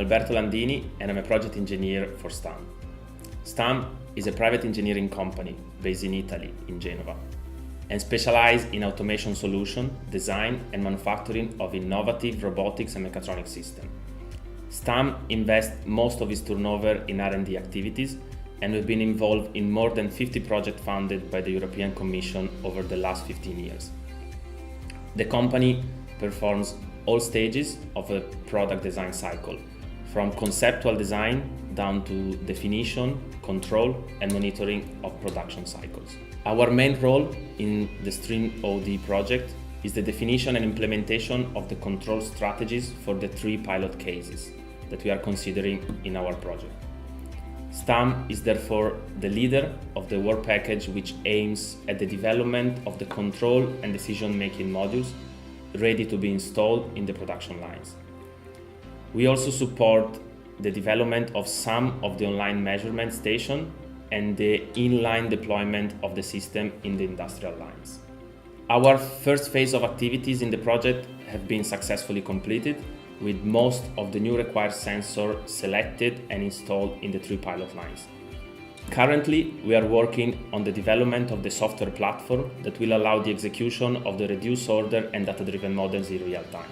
Alberto Landini and I'm a project engineer for STAM. STAM is a private engineering company based in Italy, in Genova, and specialized in automation solution, design and manufacturing of innovative robotics and mechatronic systems. STAM invests most of its turnover in R&D activities, and we've been involved in more than 50 projects funded by the European Commission over the last 15 years. The company performs all stages of a product design cycle, from conceptual design down to definition, control, and monitoring of production cycles. Our main role in the Stream-0D project is the definition and implementation of the control strategies for the 3 pilot cases that we are considering in our project. STAM is therefore the leader of the work package which aims at the development of the control and decision-making modules ready to be installed in the production lines. We also support the development of some of the online measurement station and the inline deployment of the system in the industrial lines. Our first phase of activities in the project have been successfully completed, with most of the new required sensors selected and installed in the 3 pilot lines. Currently, we are working on the development of the software platform that will allow the execution of the reduced order and data-driven models in real time.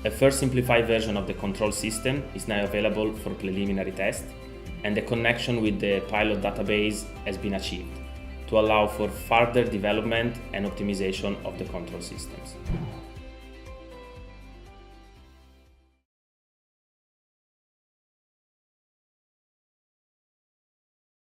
A first simplified version of the control system is now available for preliminary test, and the connection with the pilot database has been achieved to allow for further development and optimization of the control systems.